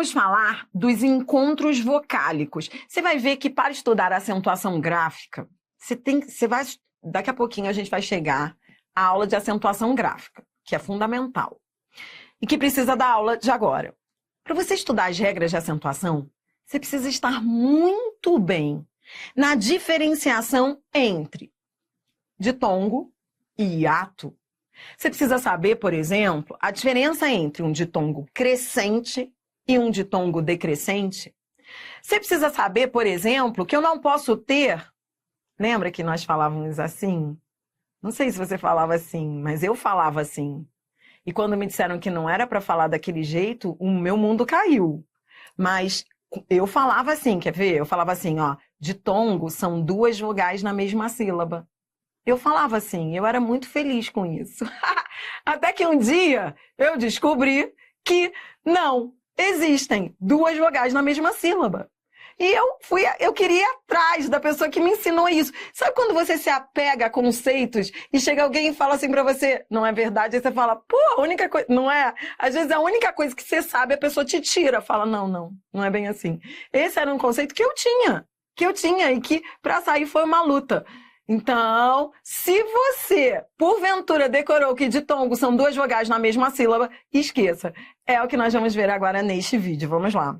vamos falar dos encontros vocálicos. Você vai ver que para estudar a acentuação gráfica, daqui a pouquinho a gente vai chegar à aula de acentuação gráfica, que é fundamental, e que precisa da aula de agora. Para você estudar as regras de acentuação, você precisa estar muito bem na diferenciação entre ditongo e hiato. Você precisa saber, por exemplo, a diferença entre um ditongo crescente e um ditongo decrescente. Você precisa saber, por exemplo, que eu não posso ter... Lembra que nós falávamos assim? Não sei se você falava assim, mas eu falava assim. E quando me disseram que não era para falar daquele jeito, o meu mundo caiu. Mas eu falava assim, quer ver? Eu falava assim, ó, ditongo são 2 vogais na mesma sílaba. Eu falava assim, eu era muito feliz com isso. Até que um dia eu descobri que não existem 2 vogais na mesma sílaba. E eu queria ir atrás da pessoa que me ensinou isso. Sabe quando você se apega a conceitos e chega alguém e fala assim pra você, não é verdade? Aí você fala, pô, a única coisa, não é? Às vezes a única coisa que você sabe, a pessoa te tira. Fala, não é bem assim. Esse era um conceito que eu tinha e que pra sair foi uma luta. Então, se você, porventura, decorou que ditongo são 2 vogais na mesma sílaba, esqueça. É o que nós vamos ver agora neste vídeo. Vamos lá.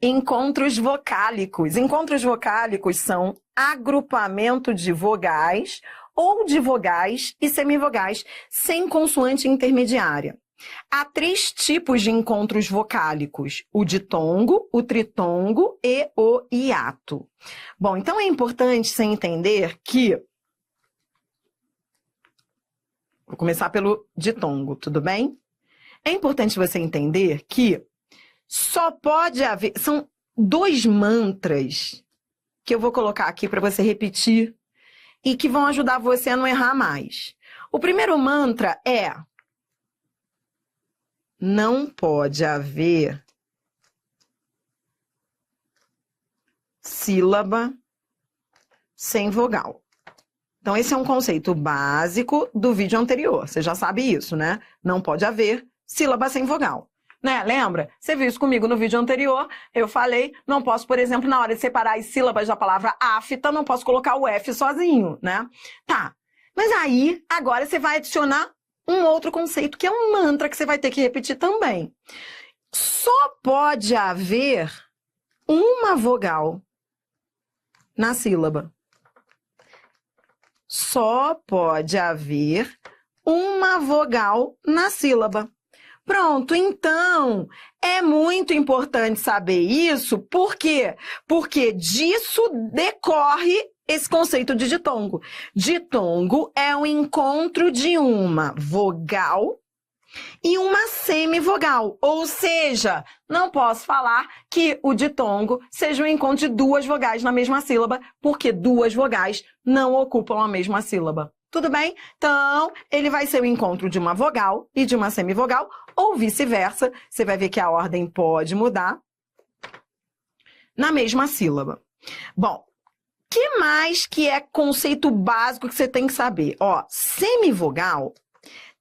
Encontros vocálicos. Encontros vocálicos são agrupamento de vogais ou de vogais e semivogais sem consoante intermediária. Há 3 tipos de encontros vocálicos: o ditongo, o tritongo e o hiato. Bom, então é importante você entender que... Vou começar pelo ditongo, tudo bem? É importante você entender que só pode haver... São 2 mantras que eu vou colocar aqui para você repetir e que vão ajudar você a não errar mais. O primeiro mantra é: não pode haver sílaba sem vogal. Então, esse é um conceito básico do vídeo anterior. Você já sabe isso, né? Não pode haver sílaba sem vogal. Né? Lembra? Você viu isso comigo no vídeo anterior. Eu falei, não posso, por exemplo, na hora de separar as sílabas da palavra afta, não posso colocar o F sozinho, né? Tá. Mas aí, agora você vai adicionar um outro conceito, que é um mantra que você vai ter que repetir também. Só pode haver uma vogal na sílaba. Só pode haver uma vogal na sílaba. Pronto, então, é muito importante saber isso, por quê? Porque disso decorre esse conceito de ditongo. Ditongo é o encontro de uma vogal e uma semivogal, ou seja, não posso falar que o ditongo seja o encontro de 2 vogais na mesma sílaba, porque 2 vogais não ocupam a mesma sílaba. Tudo bem? Então, ele vai ser o encontro de uma vogal e de uma semivogal, ou vice-versa. Você vai ver que a ordem pode mudar na mesma sílaba. Bom, que mais que é conceito básico que você tem que saber? Ó, semivogal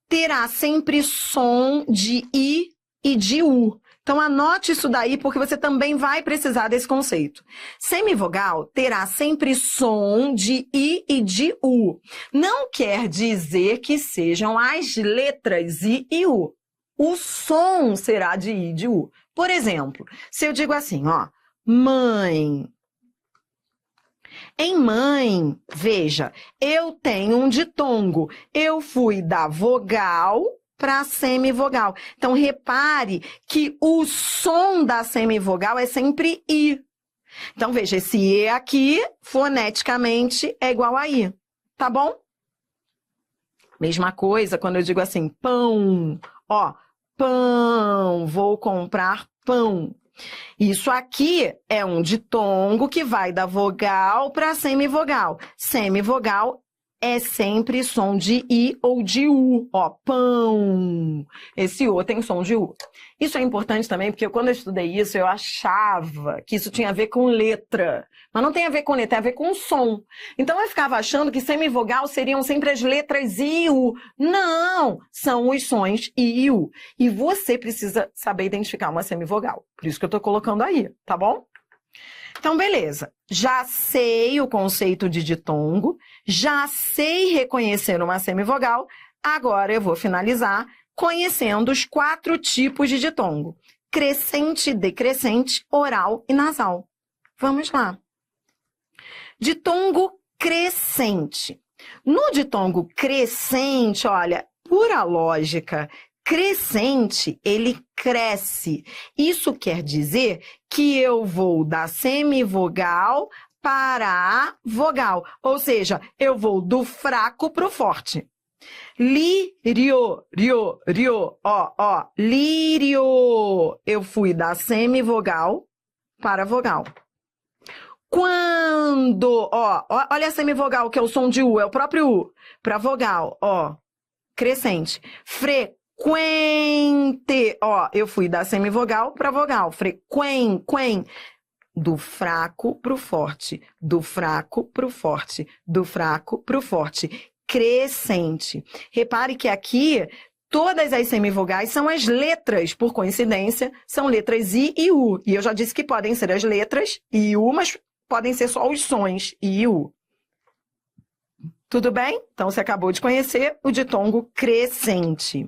terá sempre som de I e de U. Então, anote isso daí, porque você também vai precisar desse conceito. Semivogal terá sempre som de I e de U. Não quer dizer que sejam as letras I e U. O som será de I e de U. Por exemplo, se eu digo assim, ó, mãe. Em mãe, veja, eu tenho um ditongo. Eu fui da vogal para a semivogal. Então, repare que o som da semivogal é sempre I. Então, veja, esse E aqui, foneticamente, é igual a I. Tá bom? Mesma coisa quando eu digo assim, pão. Ó, pão, vou comprar pão. Isso aqui é um ditongo que vai da vogal para a semivogal. Semivogal é sempre som de I ou de U. Ó, pão. Esse O tem som de U. Isso é importante também, porque quando eu estudei isso, eu achava que isso tinha a ver com letra. Mas não tem a ver com letra, tem a ver com som. Então eu ficava achando que semivogal seriam sempre as letras I e U. Não! São os sons I e U. E você precisa saber identificar uma semivogal. Por isso que eu tô colocando aí, tá bom? Então, beleza. Já sei o conceito de ditongo, já sei reconhecer uma semivogal, agora eu vou finalizar conhecendo os 4 tipos de ditongo: crescente, decrescente, oral e nasal. Vamos lá. Ditongo crescente. No ditongo crescente, olha, pura lógica, crescente, ele cresce. Isso quer dizer que eu vou da semivogal para a vogal. Ou seja, eu vou do fraco para o forte. Lírio, rio, rio, ó, lírio. Eu fui da semivogal para a vogal. Quando, olha a semivogal, que é o som de U, é o próprio U. Para vogal, ó, crescente. Frequente, ó, eu fui da semivogal para vogal. Frequen, do fraco pro forte, do fraco pro forte, do fraco pro forte. Crescente. Repare que aqui todas as semivogais são as letras, por coincidência, são letras I e U. E eu já disse que podem ser as letras I e U, mas podem ser só os sons I e U. Tudo bem? Então, você acabou de conhecer o ditongo crescente.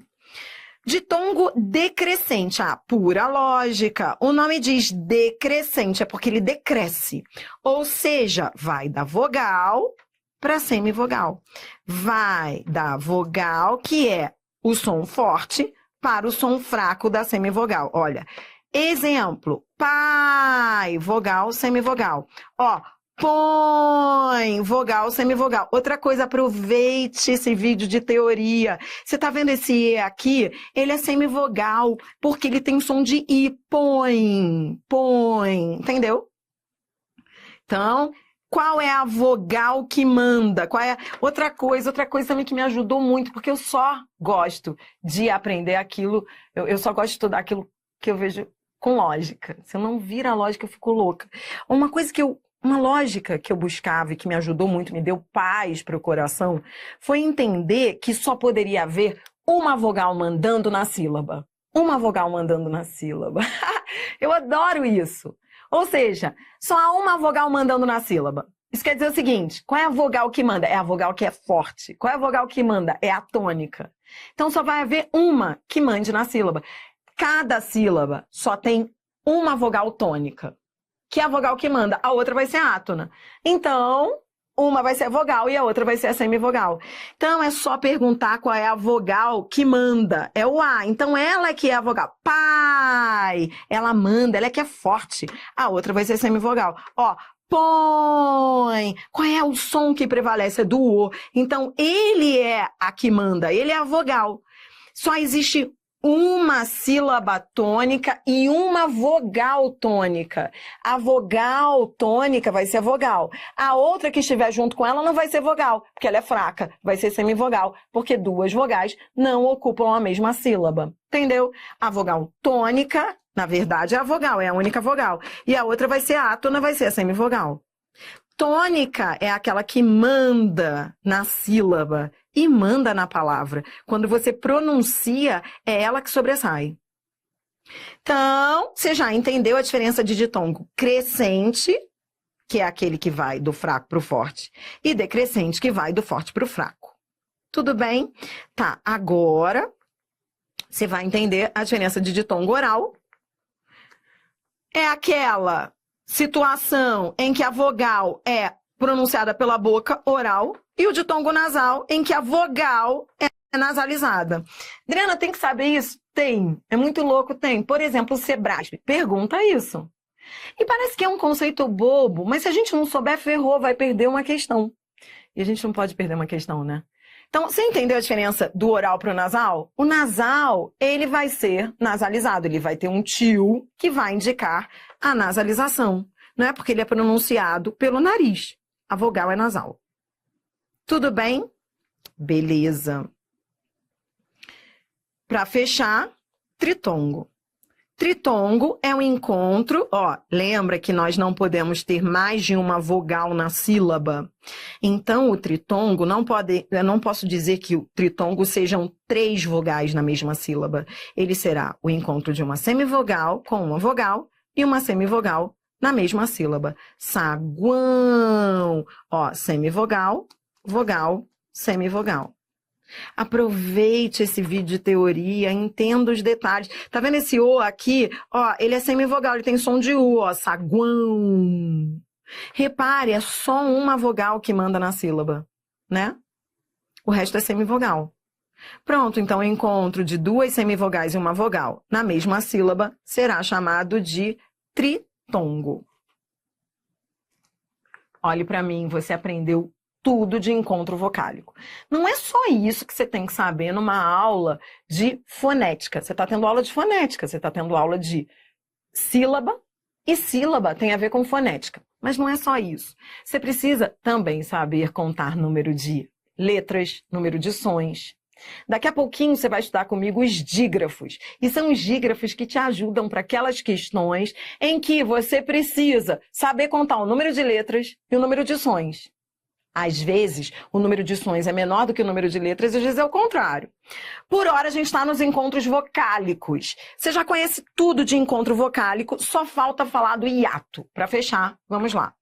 Ditongo decrescente. Ah, pura lógica. O nome diz decrescente, é porque ele decresce. Ou seja, vai da vogal para a semivogal. Vai da vogal, que é o som forte, para o som fraco da semivogal. Olha, exemplo, pai, vogal, semivogal. Ó, põe, vogal, semivogal. Outra coisa, aproveite esse vídeo de teoria. Você tá vendo esse E aqui? Ele é semivogal, porque ele tem som de I. Põe, entendeu? Então, qual é a vogal que manda? Qual é outra coisa também que me ajudou muito, porque eu só gosto de aprender aquilo, eu só gosto de estudar aquilo que eu vejo com lógica. Se eu não vir a lógica, eu fico louca. Uma lógica que eu buscava e que me ajudou muito, me deu paz para o coração, foi entender que só poderia haver uma vogal mandando na sílaba. Uma vogal mandando na sílaba. Eu adoro isso. Ou seja, só há uma vogal mandando na sílaba. Isso quer dizer o seguinte, qual é a vogal que manda? É a vogal que é forte. Qual é a vogal que manda? É a tônica. Então só vai haver uma que mande na sílaba. Cada sílaba só tem uma vogal tônica, que é a vogal que manda. A outra vai ser a átona. Então, uma vai ser a vogal e a outra vai ser a semivogal. Então, é só perguntar qual é a vogal que manda. É o A. Então, ela é que é a vogal. Pai! Ela manda, ela é que é forte. A outra vai ser semivogal. Ó, põe! Qual é o som que prevalece? É do O. Então, ele é a que manda. Ele é a vogal. Só existe uma sílaba tônica e uma vogal tônica. A vogal tônica vai ser a vogal. A outra que estiver junto com ela não vai ser vogal, porque ela é fraca. Vai ser semivogal, porque 2 vogais não ocupam a mesma sílaba. Entendeu? A vogal tônica, na verdade, é a vogal, é a única vogal. E a outra vai ser a átona, vai ser a semivogal. Tônica é aquela que manda na sílaba e manda na palavra. Quando você pronuncia, é ela que sobressai. Então, você já entendeu a diferença de ditongo crescente, que é aquele que vai do fraco para o forte, e decrescente, que vai do forte para o fraco. Tudo bem? Tá, agora você vai entender a diferença de ditongo oral. É aquela situação em que a vogal é pronunciada pela boca, oral, e o ditongo nasal, em que a vogal é nasalizada. Adriana, tem que saber isso? Tem. É muito louco, tem. Por exemplo, o Sebrasp pergunta isso. E parece que é um conceito bobo, mas se a gente não souber, ferrou, vai perder uma questão. E a gente não pode perder uma questão, né? Então, você entendeu a diferença do oral para o nasal? O nasal, ele vai ser nasalizado, ele vai ter um tio que vai indicar a nasalização. Não é porque ele é pronunciado pelo nariz. A vogal é nasal. Tudo bem? Beleza. Para fechar, tritongo. Tritongo é um encontro, ó, lembra que nós não podemos ter mais de uma vogal na sílaba. Então, o tritongo eu não posso dizer que o tritongo sejam 3 vogais na mesma sílaba. Ele será o encontro de uma semivogal com uma vogal e uma semivogal na mesma sílaba. Saguão, ó, semivogal, vogal, semivogal. Aproveite esse vídeo de teoria, entenda os detalhes. Tá vendo esse O aqui? Ó, ele é semivogal, ele tem som de U, ó, saguão. Repare, é só uma vogal que manda na sílaba, né? O resto é semivogal. Pronto, então o encontro de 2 semivogais e uma vogal na mesma sílaba será chamado de tritongo. Olhe para mim, você aprendeu tudo de encontro vocálico. Não é só isso que você tem que saber numa aula de fonética. Você está tendo aula de fonética, você está tendo aula de sílaba, e sílaba tem a ver com fonética. Mas não é só isso. Você precisa também saber contar número de letras, número de sons. Daqui a pouquinho você vai estudar comigo os dígrafos. E são os dígrafos que te ajudam para aquelas questões em que você precisa saber contar o número de letras e o número de sons. Às vezes, o número de sons é menor do que o número de letras, às vezes é o contrário. Por hora, a gente está nos encontros vocálicos. Você já conhece tudo de encontro vocálico, só falta falar do hiato. Para fechar, vamos lá.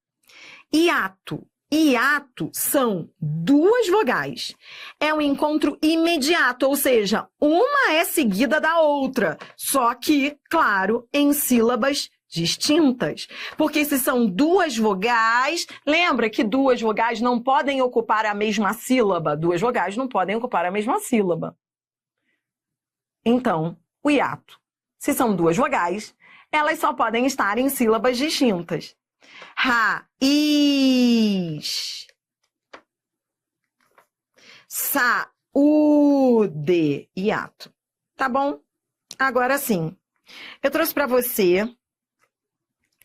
Hiato. Hiato são 2 vogais. É um encontro imediato, ou seja, uma é seguida da outra. Só que, claro, em sílabas distintas. Porque se são 2 vogais, lembra que 2 vogais não podem ocupar a mesma sílaba. 2 vogais não podem ocupar a mesma sílaba. Então, o hiato. Se são 2 vogais, elas só podem estar em sílabas distintas. Raiz. Saúde. Hiato. Tá bom? Agora sim. Eu trouxe para você...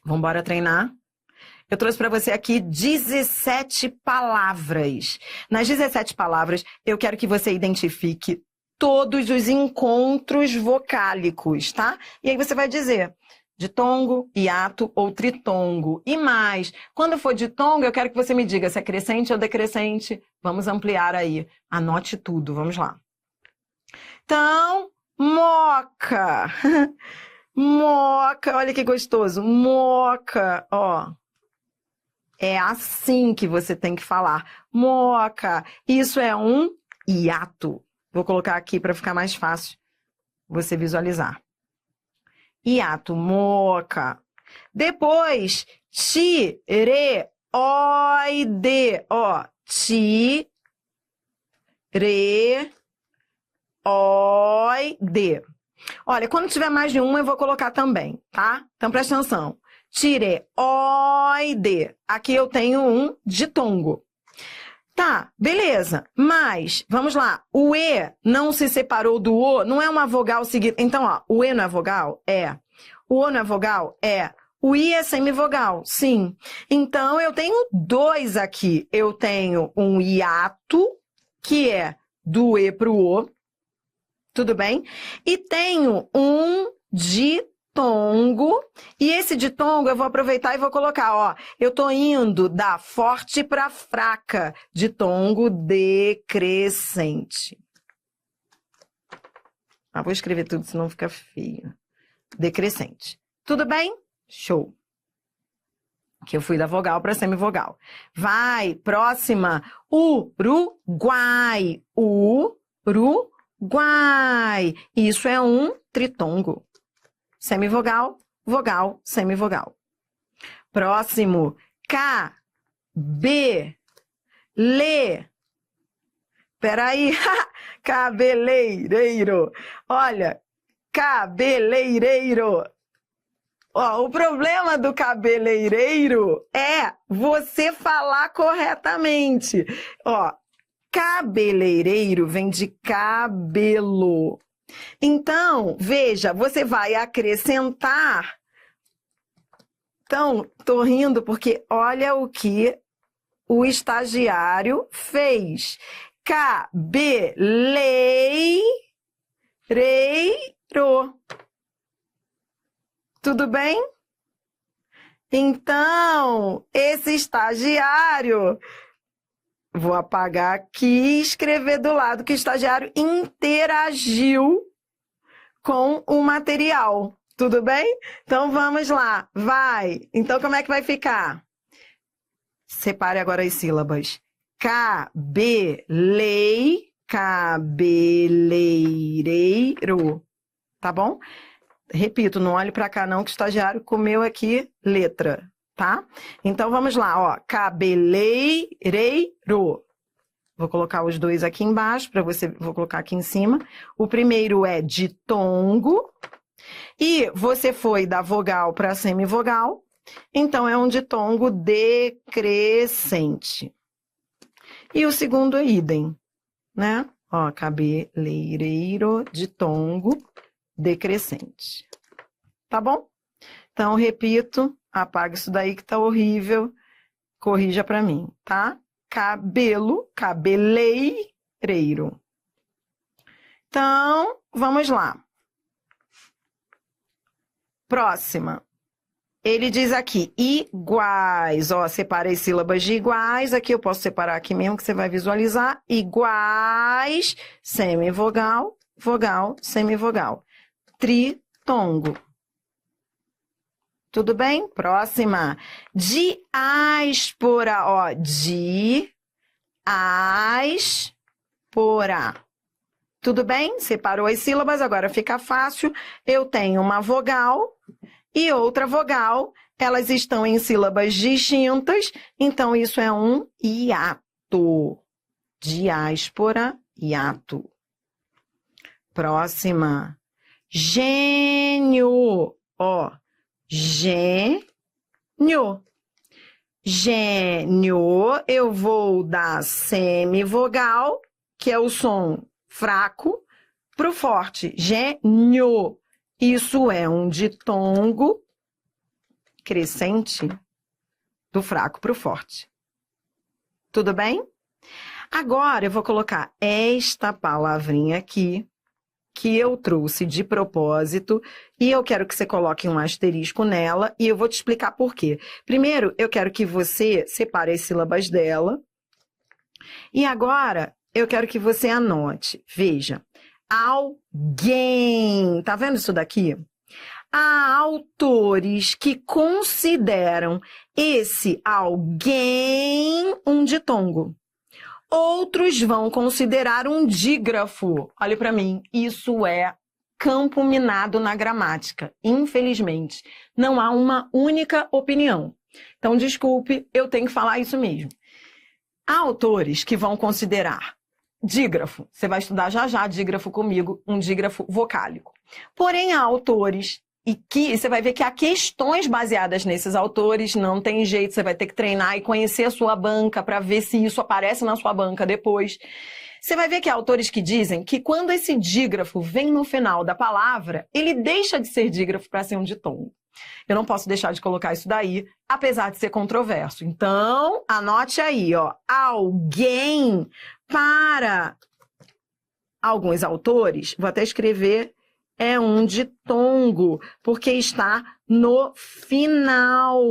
Vamos embora treinar? Eu trouxe para você aqui 17 palavras. Nas 17 palavras, eu quero que você identifique todos os encontros vocálicos, tá? E aí você vai dizer ditongo, hiato ou tritongo. E mais, quando for ditongo, eu quero que você me diga se é crescente ou decrescente. Vamos ampliar aí. Anote tudo, vamos lá. Então, moca. Moca, olha que gostoso. Moca, ó. É assim que você tem que falar. Moca. Isso é um hiato. Vou colocar aqui para ficar mais fácil você visualizar. Hiato, moca. Depois, tireoide. Ó, tireoide. Olha, quando tiver mais de uma, eu vou colocar também, tá? Então, presta atenção. Tireoide. Aqui eu tenho um ditongo. Tá, beleza. Mas, vamos lá. O E não se separou do O, não é uma vogal seguida. Então, ó, o E não é vogal? É. O O não é vogal? É. O I é semivogal? Sim. Então, eu tenho 2 aqui. Eu tenho um hiato, que é do E pro O. Tudo bem? E tenho um ditongo. E esse ditongo eu vou aproveitar e vou colocar, ó. Eu tô indo da forte para fraca. Ditongo decrescente. Ah, vou escrever tudo, senão fica feio. Decrescente. Tudo bem? Show. Que eu fui da vogal para semivogal. Vai, próxima. Uruguai. Uruguai. Isso é um tritongo. Semivogal, vogal, semivogal. Próximo. Peraí. Cabeleireiro. Olha. Cabeleireiro. Ó, o problema do cabeleireiro é você falar corretamente. Ó, cabeleireiro vem de cabelo. Então, veja, você vai acrescentar. Então, tô rindo porque olha o que o estagiário fez. cabeleireiro. Tudo bem? Então, esse estagiário, vou apagar aqui e escrever do lado que o estagiário interagiu com o material. Tudo bem? Então, vamos lá. Vai. Então, como é que vai ficar? Separe agora as sílabas. Cabeleireiro. Tá bom? Repito, não olhe para cá não, que o estagiário comeu aqui letra, tá? Então, vamos lá, ó. Cabeleireiro. Vou colocar os dois aqui embaixo, para você, vou colocar aqui em cima. O primeiro é ditongo. E você foi da vogal para semivogal, então é um ditongo decrescente. E o segundo é idem, né? Ó, cabeleireiro, ditongo, decrescente. Tá bom? Então, repito, apaga isso daí que tá horrível, corrija para mim, tá? Cabelo, cabeleireiro. Então, vamos lá. Próxima. Ele diz aqui, iguais. Ó, separa as sílabas de iguais. Aqui eu posso separar aqui mesmo, que você vai visualizar. Iguais, semivogal, vogal, semivogal. Tritongo. Tudo bem? Próxima. Diáspora. Ó, diáspora. Tudo bem? Separou as sílabas, agora fica fácil. Eu tenho uma vogal e outra vogal. Elas estão em sílabas distintas, então isso é um hiato. Diáspora, hiato. Próxima. Gênio. Ó, gênio. Gênio, eu vou da semivogal, que é o som fraco, para o forte. Gênio. Isso é um ditongo crescente do fraco para o forte. Tudo bem? Agora eu vou colocar esta palavrinha aqui, que eu trouxe de propósito, e eu quero que você coloque um asterisco nela, e eu vou te explicar por quê. Primeiro, eu quero que você separe as sílabas dela, e agora eu quero que você anote. Veja, alguém. Tá vendo isso daqui? Há autores que consideram esse alguém um ditongo. Outros vão considerar um dígrafo. Olha para mim, isso é campo minado na gramática. Infelizmente, não há uma única opinião. Então, desculpe, eu tenho que falar isso mesmo. Há autores que vão considerar dígrafo. Você vai estudar já já dígrafo comigo, um dígrafo vocálico. Porém, há autores e que você vai ver que há questões baseadas nesses autores, não tem jeito, você vai ter que treinar e conhecer a sua banca para ver se isso aparece na sua banca depois. Você vai ver que há autores que dizem que quando esse dígrafo vem no final da palavra, ele deixa de ser dígrafo para ser um ditongo. Eu não posso deixar de colocar isso daí, apesar de ser controverso. Então, anote aí, ó, alguém, para alguns autores, vou até escrever, é um ditongo, porque está no final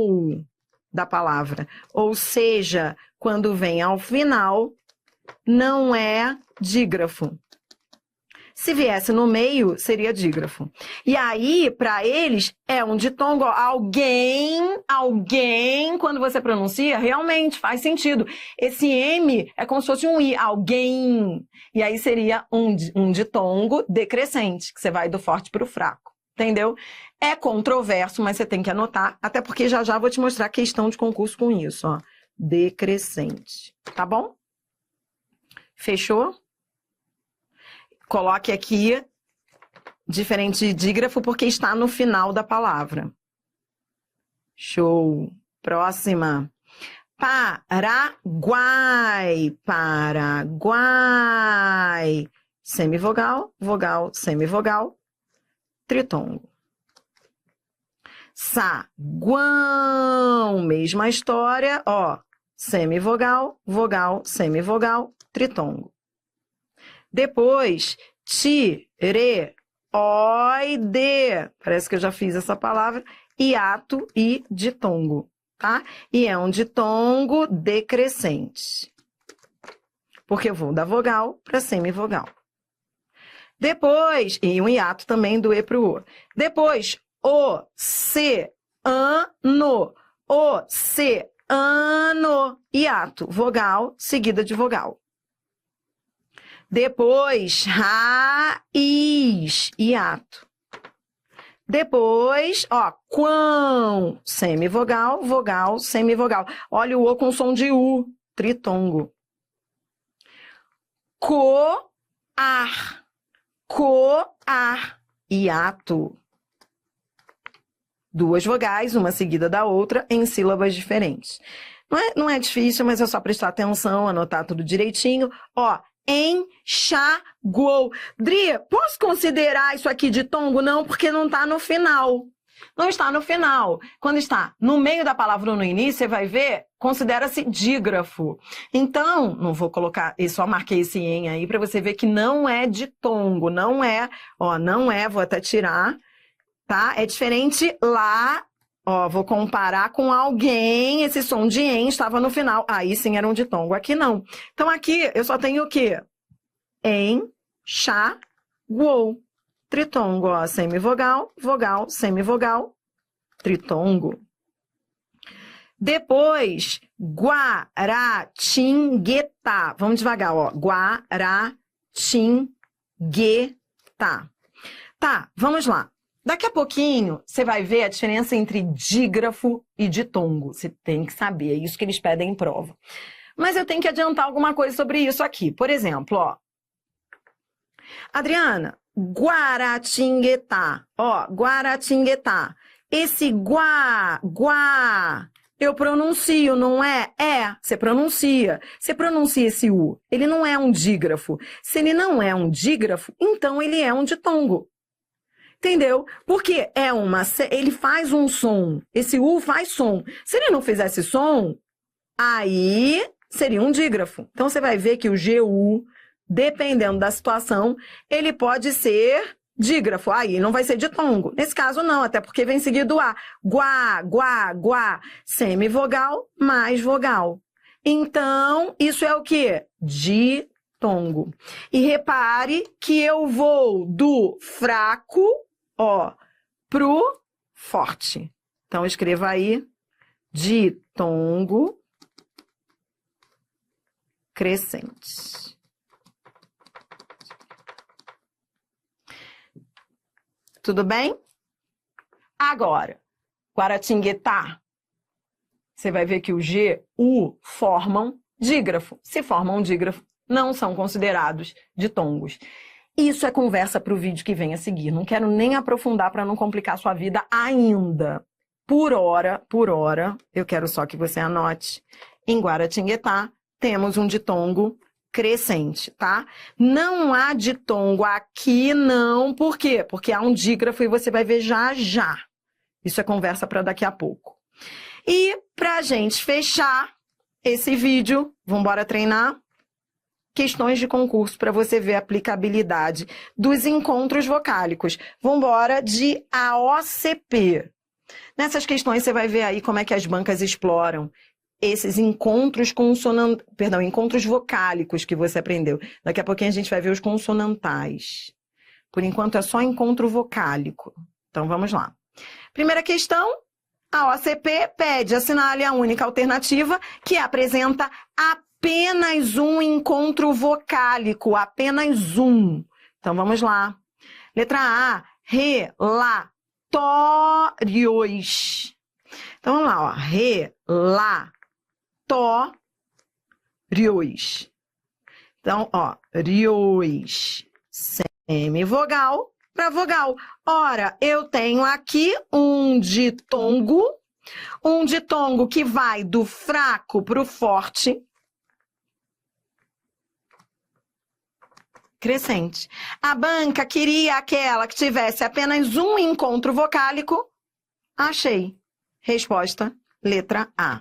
da palavra. Ou seja, quando vem ao final, não é dígrafo. Se viesse no meio, seria dígrafo. E aí, para eles, é um ditongo. Alguém, quando você pronuncia, realmente faz sentido. Esse M é como se fosse um I, alguém. E aí seria um ditongo decrescente, que você vai do forte para o fraco. Entendeu? É controverso, mas você tem que anotar, até porque já já vou te mostrar a questão de concurso com isso, ó. Decrescente. Tá bom? Fechou? Coloque aqui diferente de dígrafo porque está no final da palavra. Show. Próxima. Paraguai. Paraguai. Semivogal, vogal, semivogal. Tritongo. Saguão. Mesma história, ó. Semivogal, vogal, semivogal, tritongo. Depois, tireoide. Parece que eu já fiz essa palavra. Hiato e ditongo, tá? E é um ditongo decrescente. Porque eu vou da vogal para semivogal. Depois, e um hiato também do E para o O. Depois, oceano. Oceano. Hiato. Vogal seguida de vogal. Depois, raiz. Hiato. Depois, ó, quão. Semivogal, vogal, semivogal. Olha o O com som de U. Tritongo. Coar. Coar. Hiato. Duas vogais, uma seguida da outra, em sílabas diferentes. Não é difícil, mas é só prestar atenção, anotar tudo direitinho. Ó, enxaguou. Dri, posso considerar isso aqui de tongo? Não, porque não está no final. Não está no final. Quando está no meio da palavra ou no início, você vai ver, considera-se dígrafo. Então, não vou colocar, eu só marquei esse em aí para você ver que não é ditongo, não é, ó, não é, vou até tirar, tá? É diferente lá, ó, vou comparar com alguém, esse som de em estava no final, aí sim era um ditongo, aqui não. Então aqui eu só tenho o quê? Enxaguou. Tritongo, ó, semivogal, vogal, semivogal, tritongo. Depois, vamos devagar, ó, guaratinguetá. Tá, vamos lá. Daqui a pouquinho, você vai ver a diferença entre dígrafo e ditongo. Você tem que saber, é isso que eles pedem em prova. Mas eu tenho que adiantar alguma coisa sobre isso aqui. Por exemplo, ó. Adriana, Guaratinguetá. Ó, Guaratinguetá. Esse guá, eu pronuncio, não é? É, você pronuncia. Você pronuncia esse U. Ele não é um dígrafo. Se ele não é um dígrafo, então ele é um ditongo. Entendeu? Porque ele faz um som. Esse U faz som. Se ele não fizesse som, aí seria um dígrafo. Então, você vai ver que o GU, dependendo da situação, ele pode ser dígrafo. Aí não vai ser ditongo. Nesse caso, não, até porque vem seguido A. Guá. Semivogal mais vogal. Então, isso é o quê? Ditongo. E repare que eu vou do fraco, ó, pro forte. Então, escreva aí, ditongo crescente. Tudo bem? Agora, Guaratinguetá, você vai ver que o G, U formam dígrafo. Se formam dígrafo, não são considerados ditongos. Isso é conversa para o vídeo que vem a seguir. Não quero nem aprofundar para não complicar sua vida ainda. Por hora, eu quero só que você anote. Em Guaratinguetá, temos um ditongo crescente, tá? Não há ditongo aqui, não. Por quê? Porque há um dígrafo e você vai ver já. Isso é conversa para daqui a pouco. E pra gente fechar esse vídeo, vamos embora treinar? Questões de concurso para você ver a aplicabilidade dos encontros vocálicos. Vamos embora de AOCP. Nessas questões você vai ver aí como é que as bancas exploram esses encontros encontros vocálicos que você aprendeu. Daqui a pouquinho a gente vai ver os consonantais. Por enquanto é só encontro vocálico. Então vamos lá. Primeira questão, a OCP pede assinale a única alternativa que apresenta apenas um encontro vocálico, apenas um. Então vamos lá. Letra A, relatórios. Então vamos lá, ó. Relatórios. Então, ó, rios, semivogal para vogal. Ora, eu tenho aqui um ditongo que vai do fraco para o forte, crescente. A banca queria aquela que tivesse apenas um encontro vocálico. Achei. Resposta, letra A.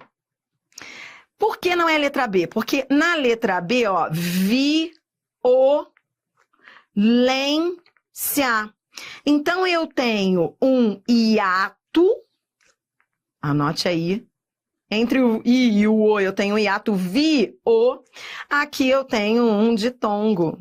Por que não é letra B? Porque na letra B, ó, vi-o-ral. Violência. Então, eu tenho um hiato, anote aí, entre o I e o O, eu tenho um hiato vi-o, aqui eu tenho um ditongo.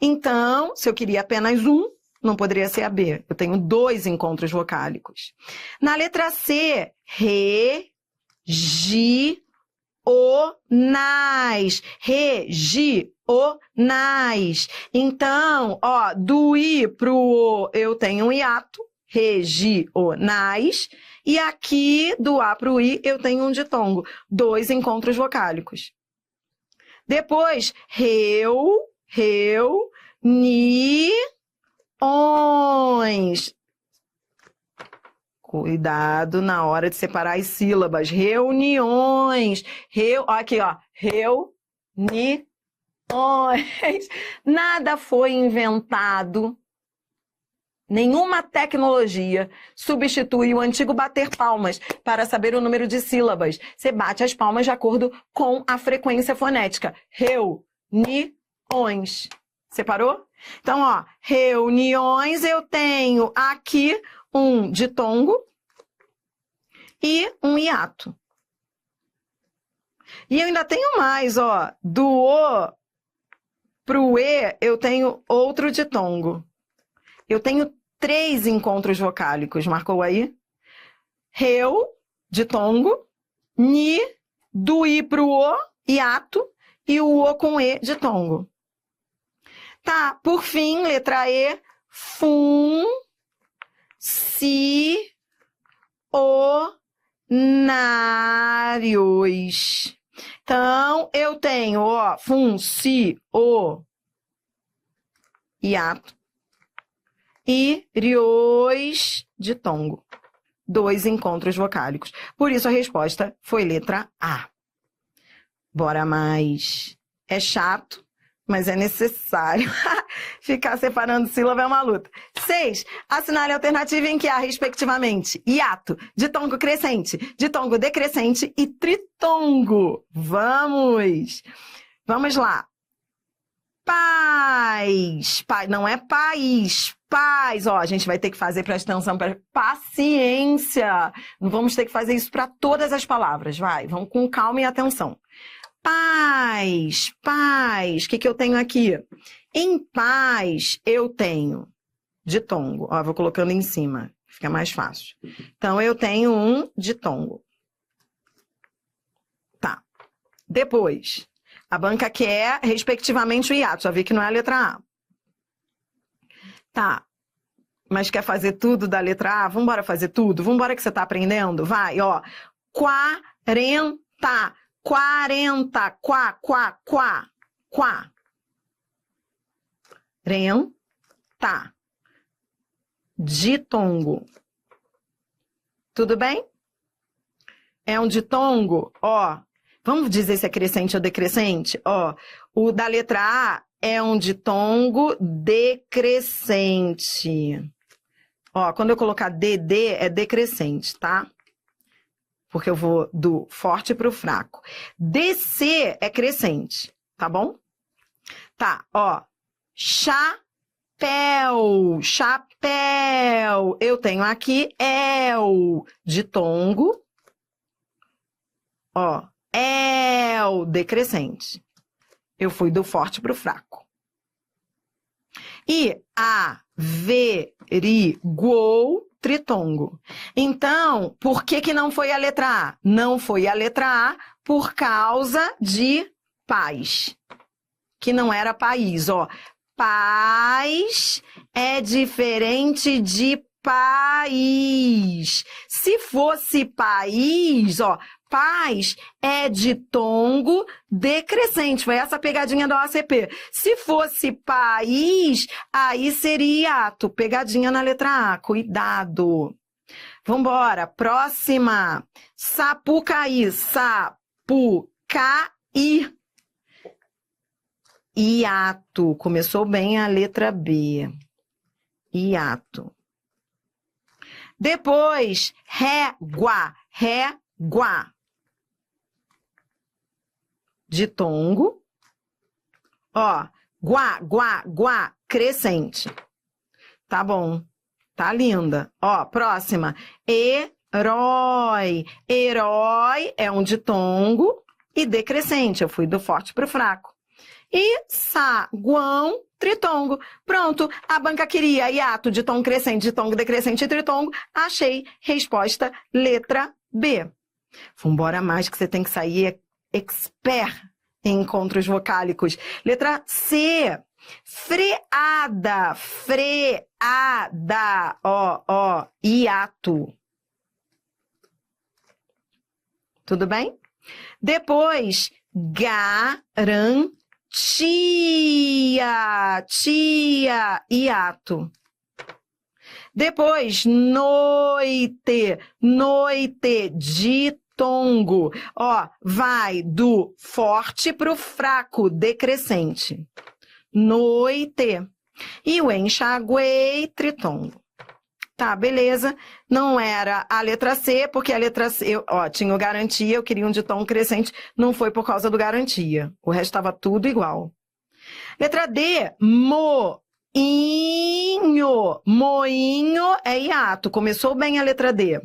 Então, se eu queria apenas um, não poderia ser a B. Eu tenho 2 encontros vocálicos. Na letra C, regionais. Regionais. Então, ó, do I pro O eu tenho um hiato, regionais. E aqui, do A pro I, eu tenho um ditongo. 2 encontros vocálicos. Depois, reuniões. Cuidado na hora de separar as sílabas. Reuniões. Aqui, ó. Reuniões. Nada foi inventado. Nenhuma tecnologia substitui o antigo bater palmas para saber o número de sílabas. Você bate as palmas de acordo com a frequência fonética. Reuniões. Separou? Então, ó, reuniões, eu tenho aqui um ditongo e um hiato. E eu ainda tenho mais, ó, do O pro E, eu tenho outro ditongo. Eu tenho 3 encontros vocálicos, marcou aí? Ditongo, ni, do I pro O, hiato, e o O com E, ditongo. Tá, por fim, letra E, funcionários. Então, eu tenho, ó, hiato, e rios, ditongo. 2 encontros vocálicos. Por isso, a resposta foi letra A. Bora mais. É chato, mas é necessário. Ficar separando sílaba é uma luta. 6. Assinale a alternativa em que há, respectivamente, hiato, ditongo crescente, ditongo decrescente e tritongo. Vamos! Vamos lá. Paz. Não é país. Paz. Ó, a gente vai ter que fazer, presta atenção, paciência. Não vamos ter que fazer isso para todas as palavras, vai. Vamos com calma e atenção. Paz, paz. O que eu tenho aqui? Em paz, eu tenho ditongo. Ó, vou colocando em cima, fica mais fácil. Então, eu tenho um ditongo. Tá. Depois, a banca quer, respectivamente, o hiato. Já vi que não é a letra A. Tá. Mas quer fazer tudo da letra A? Vambora fazer tudo? Vambora que você tá aprendendo? Vai, ó. 40. 40, quá. Renta. Ditongo. Tudo bem? É um ditongo, ó. Vamos dizer se é crescente ou decrescente? Ó, o da letra A é um ditongo decrescente. Ó, quando eu colocar DD é decrescente, tá? Porque eu vou do forte para o fraco. DC é crescente, tá bom? Tá, ó. Chapéu. Eu tenho aqui ditongo. Ó, decrescente. Eu fui do forte para o fraco. E averiguou, tritongo. Então, por que não foi a letra A? Não foi a letra A por causa de paz, que não era país, ó. Paz é diferente de país. Se fosse país, ó, paz é ditongo decrescente. Foi essa pegadinha da OACP. Se fosse país, aí seria hiato. Pegadinha na letra A. Cuidado. Vambora. Próxima. Sapucaí. Sapucaí. Hiato. Começou bem a letra B. Hiato. Depois, régua. Ditongo. Ó, Guá, guá, guá, crescente. Tá bom. Tá linda. Ó, próxima. Herói. Herói é um ditongo e decrescente. Eu fui do forte pro fraco. E saguão, tritongo. Pronto, a banca queria hiato, ditongo crescente, ditongo decrescente e tritongo. Achei. Resposta, letra B. Vambora mais que você tem que sair expert em encontros vocálicos. Letra C. Freada, freada, ó, hiato. Tudo bem? Depois, garantia, tia, hiato. Depois, noite, noite, ditongo. Ó, vai do forte pro fraco, decrescente. Noite. E o enxaguei, tritongo. Tá, beleza. Não era a letra C, porque a letra C, ó, tinha o garantia, eu queria um ditongo crescente, não foi por causa do garantia. O resto estava tudo igual. Letra D, moinho. Moinho é hiato. Começou bem a letra D.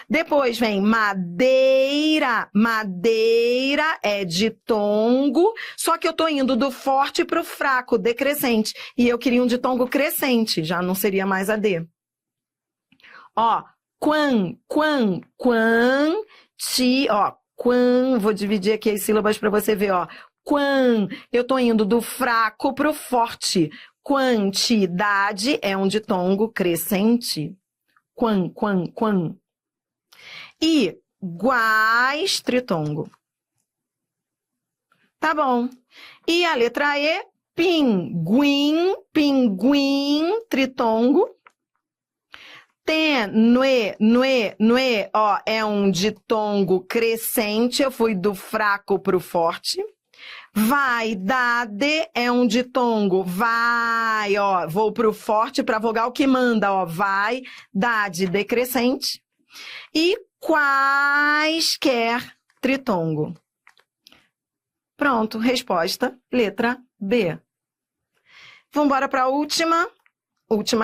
Depois vem madeira. Madeira é ditongo, só que eu tô indo do forte pro fraco, decrescente. E eu queria um ditongo crescente, já não seria mais a D. Ó, quan, ó, quan, vou dividir aqui as sílabas para você ver, ó. Quan, eu tô indo do fraco pro forte. Quantidade é um ditongo crescente. Quan. E guais, tritongo. Tá bom. E a letra E, pinguim, tritongo. Tenue, ó, é um ditongo crescente, eu fui do fraco pro forte. Vaidade é um ditongo, vai, ó, vou pro forte pra vogal que manda, ó, vai, dade, decrescente. E quaisquer, tritongo. Pronto, resposta, letra B. Vamos embora para a última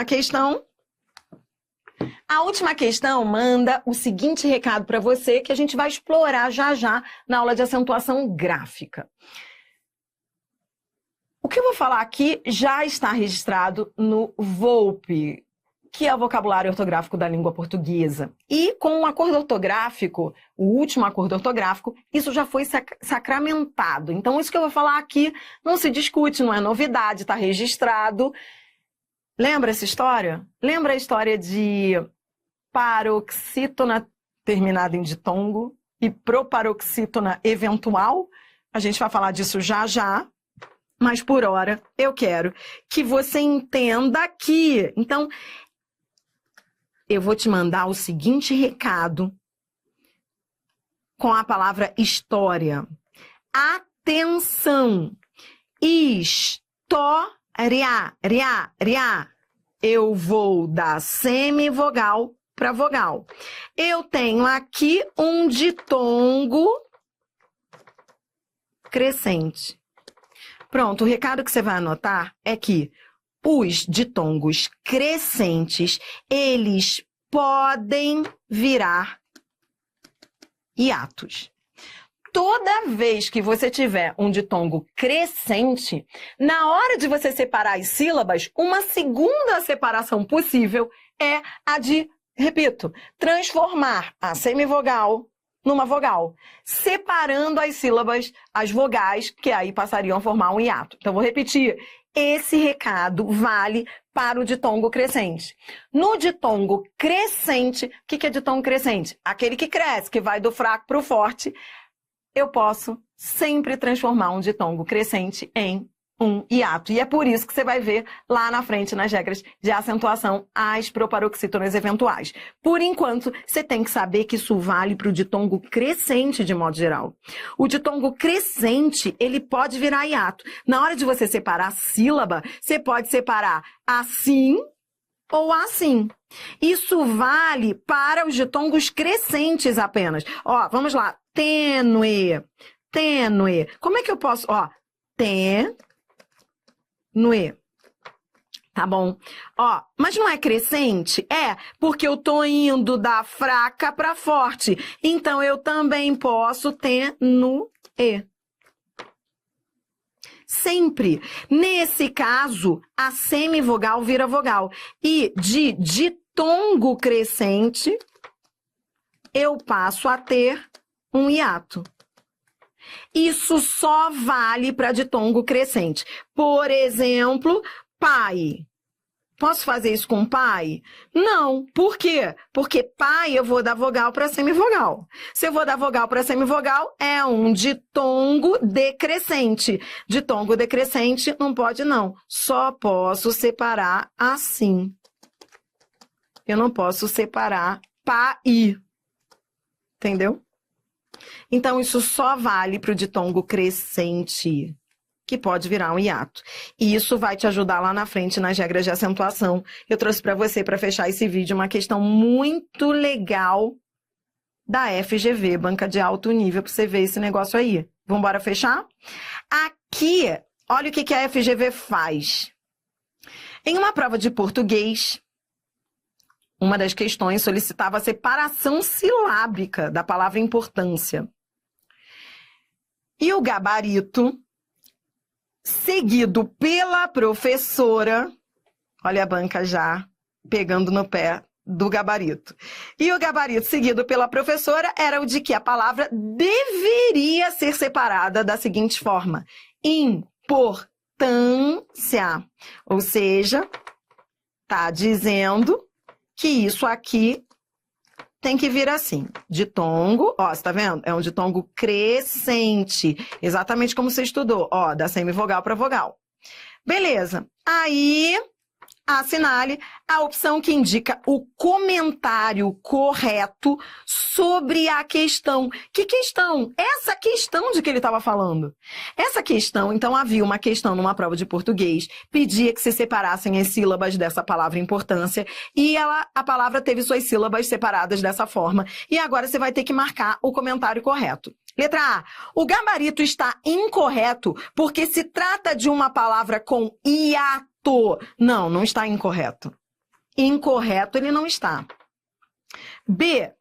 questão. A última questão manda o seguinte recado para você, que a gente vai explorar já na aula de acentuação gráfica. O que eu vou falar aqui já está registrado no VOLP, que é o vocabulário ortográfico da língua portuguesa. E com o acordo ortográfico, o último acordo ortográfico, isso já foi sacramentado. Então, isso que eu vou falar aqui não se discute, não é novidade, está registrado. Lembra essa história? Lembra a história de paroxítona terminada em ditongo e proparoxítona eventual? A gente vai falar disso já. Mas, por hora, eu quero que você entenda que... Então, eu vou te mandar o seguinte recado com a palavra história. Atenção! História. Eu vou da semivogal para vogal. Eu tenho aqui um ditongo crescente. Pronto, o recado que você vai anotar é que os ditongos crescentes, eles podem virar hiatos. Toda vez que você tiver um ditongo crescente, na hora de você separar as sílabas, uma segunda separação possível é a de, repito, transformar a semivogal numa vogal, separando as sílabas, as vogais, que aí passariam a formar um hiato. Então, vou repetir. Esse recado vale para o ditongo crescente. No ditongo crescente, o que é ditongo crescente? Aquele que cresce, que vai do fraco para o forte. Eu posso sempre transformar um ditongo crescente em um hiato. E é por isso que você vai ver lá na frente, nas regras de acentuação, as proparoxítonas eventuais. Por enquanto, você tem que saber que isso vale para o ditongo crescente de modo geral. O ditongo crescente, ele pode virar hiato. Na hora de você separar a sílaba, você pode separar assim ou assim. Isso vale para os ditongos crescentes apenas. Ó, vamos lá. Tênue. Como é que eu posso... Ó, no E. Tá bom? Ó, mas não é crescente? É, porque eu tô indo da fraca para forte. Então, eu também posso ter no E. Sempre. Nesse caso, a semivogal vira vogal. E de ditongo crescente, eu passo a ter um hiato. Isso só vale para ditongo crescente. Por exemplo, pai. Posso fazer isso com pai? Não. Por quê? Porque pai eu vou dar vogal para semivogal. Se eu vou dar vogal para semivogal, é um ditongo decrescente. Ditongo decrescente não pode não. Só posso separar assim. Eu não posso separar pai. Entendeu? Então, isso só vale para o ditongo crescente, que pode virar um hiato. E isso vai te ajudar lá na frente nas regras de acentuação. Eu trouxe para você, para fechar esse vídeo, uma questão muito legal da FGV, banca de alto nível, para você ver esse negócio aí. Vamos embora fechar? Aqui, olha o que a FGV faz. Em uma prova de português, uma das questões solicitava a separação silábica da palavra importância. E o gabarito, seguido pela professora, olha a banca já pegando no pé do gabarito. E o gabarito seguido pela professora era o de que a palavra deveria ser separada da seguinte forma: importância. Ou seja, tá dizendo que isso aqui tem que vir assim, ditongo, ó, você tá vendo? É um ditongo crescente, exatamente como você estudou, ó, da semivogal para vogal. Beleza, aí assinale a opção que indica o comentário correto sobre a questão. Que questão? Essa questão de que ele estava falando. Essa questão, então, havia uma questão numa prova de português, pedia que se separassem as sílabas dessa palavra importância, e a palavra teve suas sílabas separadas dessa forma. E agora você vai ter que marcar o comentário correto. Letra A. O gabarito está incorreto porque se trata de uma palavra com hiato. Não, não está incorreto. Incorreto ele não está. B.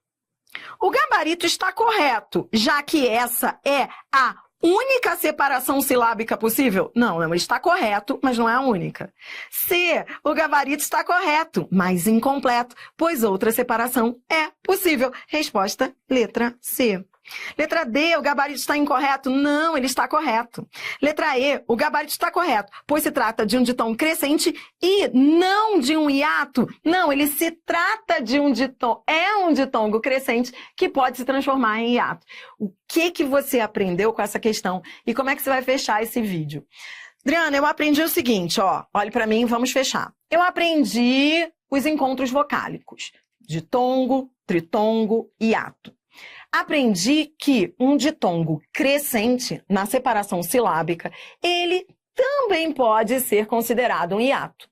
O gabarito está correto, já que essa é a única separação silábica possível? Não, ele está correto, mas não é a única. C. O gabarito está correto, mas incompleto, pois outra separação é possível. Resposta, letra C. Letra D, o gabarito está incorreto? Não, ele está correto. Letra E, o gabarito está correto, pois se trata de um ditongo crescente e não de um hiato. Não, ele se trata de um ditongo, é um ditongo crescente que pode se transformar em hiato. O que você aprendeu com essa questão e como é que você vai fechar esse vídeo? Adriana, eu aprendi o seguinte, ó, olhe para mim, vamos fechar. Eu aprendi os encontros vocálicos, ditongo, tritongo, hiato. Aprendi que um ditongo crescente, na separação silábica, ele também pode ser considerado um hiato.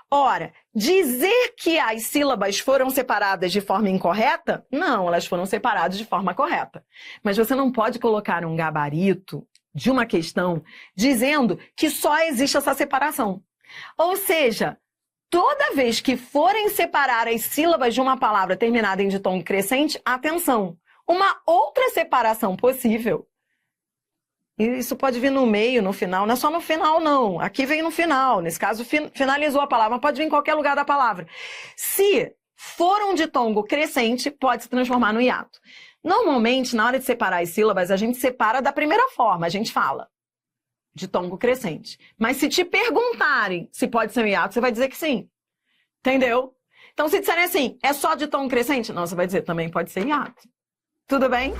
Ora, dizer que as sílabas foram separadas de forma incorreta? Não, elas foram separadas de forma correta. Mas você não pode colocar um gabarito de uma questão dizendo que só existe essa separação. Ou seja, toda vez que forem separar as sílabas de uma palavra terminada em ditongo crescente, atenção! Uma outra separação possível, e isso pode vir no meio, no final, não é só no final não, aqui vem no final, nesse caso finalizou a palavra, mas pode vir em qualquer lugar da palavra. Se for um ditongo crescente, pode se transformar no hiato. Normalmente, na hora de separar as sílabas, a gente separa da primeira forma, a gente fala ditongo crescente. Mas se te perguntarem se pode ser um hiato, você vai dizer que sim, entendeu? Então se disserem assim, é só ditongo crescente? Não, você vai dizer também pode ser hiato. Tudo bem?